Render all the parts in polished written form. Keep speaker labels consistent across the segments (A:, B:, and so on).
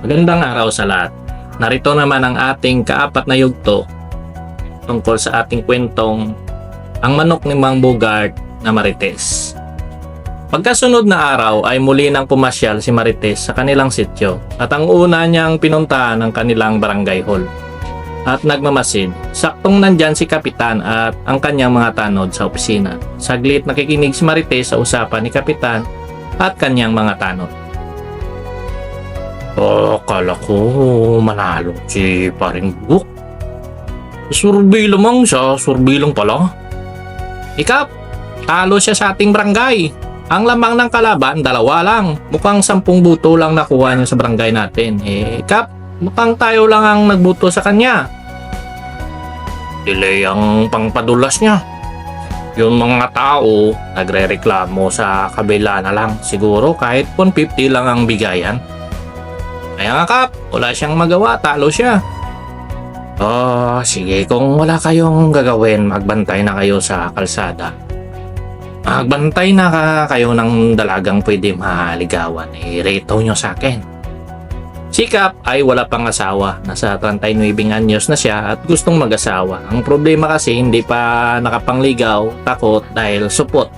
A: Magandang araw sa lahat. Narito naman ang ating kaapat na yugto tungkol sa ating kwentong Ang Manok ni Mang Bogart na Marites. Pagkasunod na araw ay muli nang pumasyal si Marites sa kanilang sityo at ang una niyang pinuntahan ang kanilang barangay hall. At nagmamasid, saktong nandyan si Kapitan at ang kanyang mga tanod sa opisina. Saglit nakikinig si Marites sa usapan ni Kapitan at kanyang mga tanod. Akala ko manalo si paring Buk. Survey lamang siya, survey lang pala. Ikap, talo siya sa ating barangay. Ang lamang ng kalaban, 2 lang. Mukhang 10 buto lang nakuha niya sa barangay natin. Kap, mukhang tayo lang ang nagbuto sa kanya. Delay ang pangpadulas niya. Yung mga tao, nagre-reklamo sa kabila na lang. Siguro kahit 150 lang ang bigayan. Kaya nga Kap, wala siyang magawa, talo siya. Sige, kung wala kayong gagawin, magbantay na kayo sa kalsada. Magbantay na kayo ng dalagang pwede mahaligawan. Retaw nyo sa akin. Si Kap ay wala pang asawa. Nasa 39 anyos na siya at gustong mag-asawa. Ang problema kasi hindi pa nakapangligaw, takot dahil supot.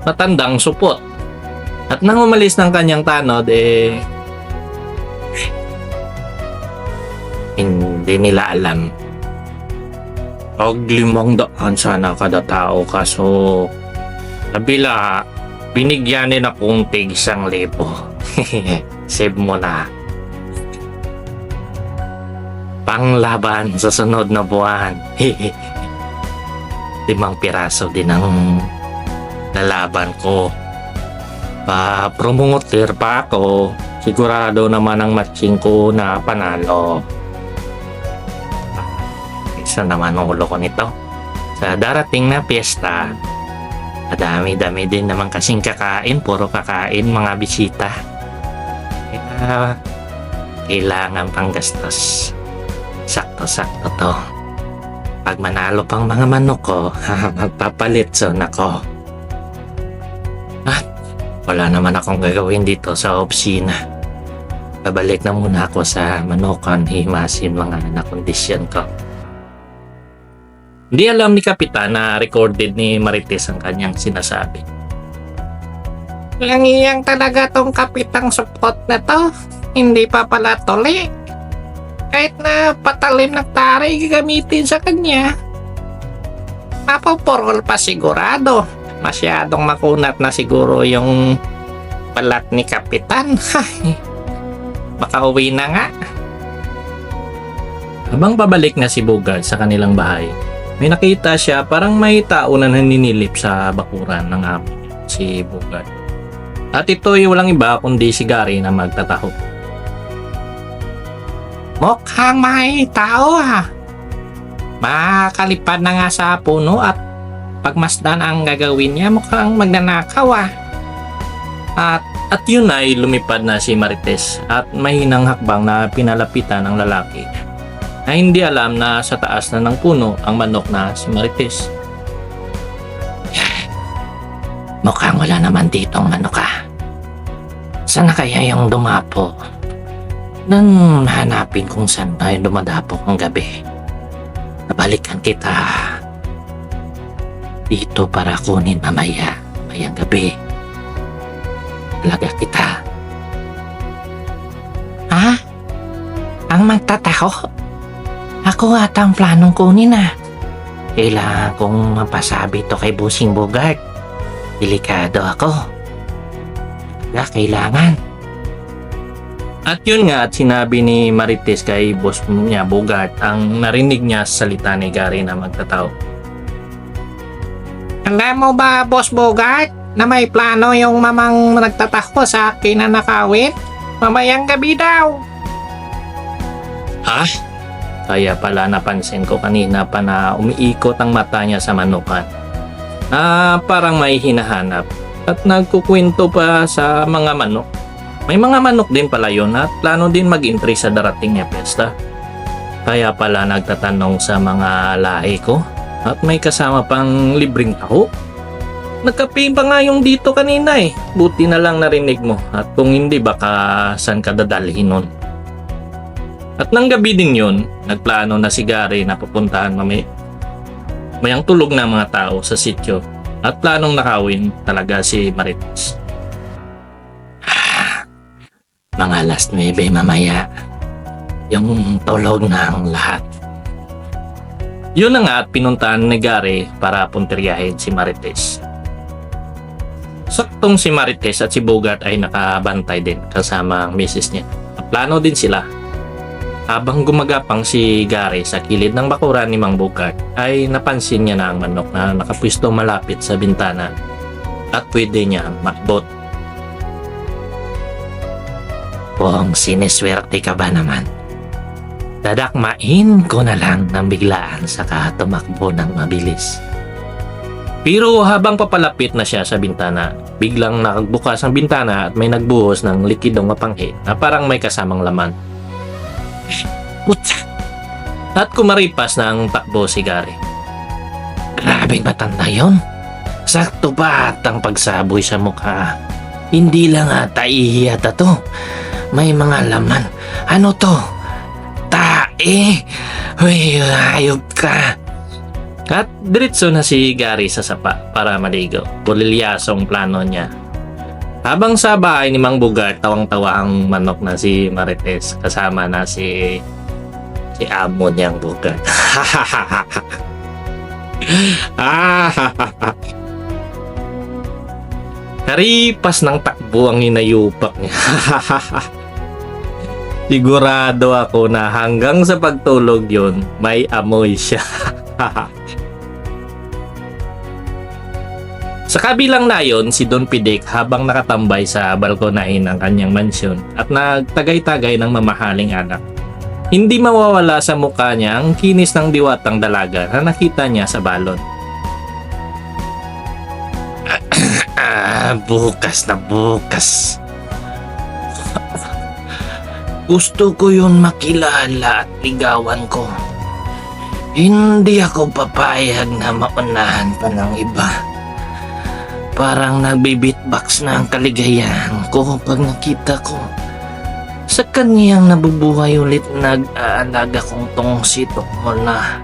A: Matandang supot. At nang umalis ng kanyang tanod, hindi nila alam. Og 500 sana kada tao kaso nabila binigyan din akong tig 1,000. Save mo na. Panglaban sa sunod na buwan. 5 piraso din ang lalaban ko. Promoter pa ako. Sigurado naman ang matching ko na panalo. Isa naman ang ulo ko nito. Sa darating na piyesta, madami-dami din naman kasing kakain. Puro kakain mga bisita. Kaya kailangan pang gastos. Sakto-sakto to. Pag manalo pang mga manok ko, magpapalit son ako. At wala naman akong gagawin dito sa opisina. Babalik na muna ako sa manokan, himasin mga nakondisyon ko. Hindi alam ni Kapitan na recorded ni Marites ang kanyang sinasabi. Langiyang talaga tong kapitang support na to. Hindi pa pala tuli. Kahit na patalim ng taray gagamitin sa kanya. Mapupurol pa sigurado. Masyadong makunat na siguro yung balat ni Kapitan. Makauwi na nga. Habang pabalik na si Bogart sa kanilang bahay, may nakita siya parang may tao na naninilip sa bakuran ng amo si Bogart. At ito'y walang iba kundi si Gary na magtataho. Mukhang may tao Makalipad na nga sa puno at pagmasdan ang gagawin niya, mukhang magnanakaw At yun ay lumipad na si Marites at mahinang hakbang na pinalapitan ng lalaki na hindi alam na sa taas na ng puno ang manok na si Marites. Mukhang wala naman ditong manok Sana kaya yung dumapo? Nang hanapin kung saan tayo dumadapo ng gabi. Nabalikan kita dito para kunin mamayang gabi. Talaga kita. Ang magtataho? Ako ata ang planong kunin Kailangan kong mapasabi to kay Busing Bogart. Delikado ako. Kailangan. At yun nga at sinabi ni Marites kay boss niya Bogart ang narinig niya sa salita ni Gary na magtataho. Alam mo ba, Boss Bogart, na may plano yung mamang nagtataho sa akin na nakawit? Mamayang gabi daw. Kaya pala napansin ko kanina pa na umiikot ang mata niya sa manukan. Parang may hinahanap at nagkukwento pa sa mga manok. May mga manok din pala yun at plano din mag-entry sa darating na piyesta. Kaya pala nagtatanong sa mga lahi ko at may kasama pang libreng taho. Nagkape pa nga yung dito kanina eh. Buti na lang narinig mo. At kung hindi, baka saan ka dadalhin nun. At nang gabi din yun, nagplano na si Gary na pupuntahan mayang tulog na mga tao sa sityo. At planong nakawin talaga si Marites. Mga alas 9 mamaya, yung tulog na ang lahat. Yun na nga at pinuntahan ni Gary para puntiryahin si Marites. Saktong si Marites at si Bogart ay nakabantay din kasama ang misis niya. Plano din sila. Habang gumagapang si Gary sa kilid ng bakuran ni Mang Bogart ay napansin niya na ang manok na nakapwisto malapit sa bintana at pwede niya makbot. Kung siniswerte ka ba naman, dadakmain ko na lang ng biglaan saka tumakbo ng mabilis. Pero habang papalapit na siya sa bintana, biglang nakagbukas ang bintana at may nagbuhos ng likidong mapanghi na parang may kasamang laman. Putsa! At kumaripas na ang takbo si Gary. Grabing matanda yun. Sakto ba at ang pagsaboy sa mukha? Hindi lang ata ihiyata to. May mga laman. Ano to? Tae! Uy, ayop ka! At diretso na si Gary sa sapa para maligo. Pulilyasong plano niya. Habang sa bahay ni Mang Bogart, tawang-tawa ang manok na si Marites kasama na si amo niyang Bogart. Karipas ng takbo ang inayupak niya. Sigurado ako na hanggang sa pagtulog yun, may amoy siya. Sa kabilang nayon, si Don Pidik habang nakatambay sa balkonahin ng kanyang mansyon at nagtagay-tagay ng mamahaling anak. Hindi mawawala sa mukha niya ang kinis ng diwatang dalaga na nakita niya sa balon. Bukas na bukas. Gusto ko yun makilala at ligawan ko. Hindi ako papayag na maunahan pa ng iba. Parang nagbibitbox na ang kaligayahan ko pag nakita ko. Sa kaniyang nabubuhay ulit nag-aalaga kong tong si Tokmol na.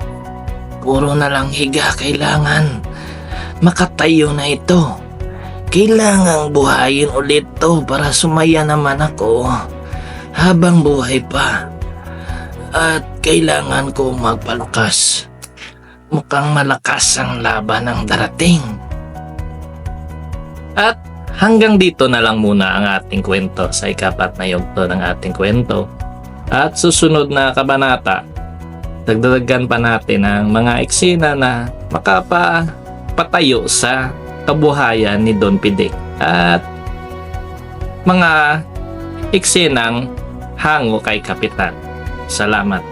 A: Puro na lang higa kailangan. Makatayo na ito. Kailangang buhayin ulit to para sumaya naman ako. Habang buhay pa. At kailangan ko magpalakas. Mukhang malakas ang laban ng darating. At hanggang dito na lang muna ang ating kwento sa ikapat na yugto ng ating kwento. At susunod na kabanata, dagdagan pa natin ang mga eksena na makapatayo sa kabuhayan ni Don Pidik. At mga eksenang hango kay Kapitan. Salamat.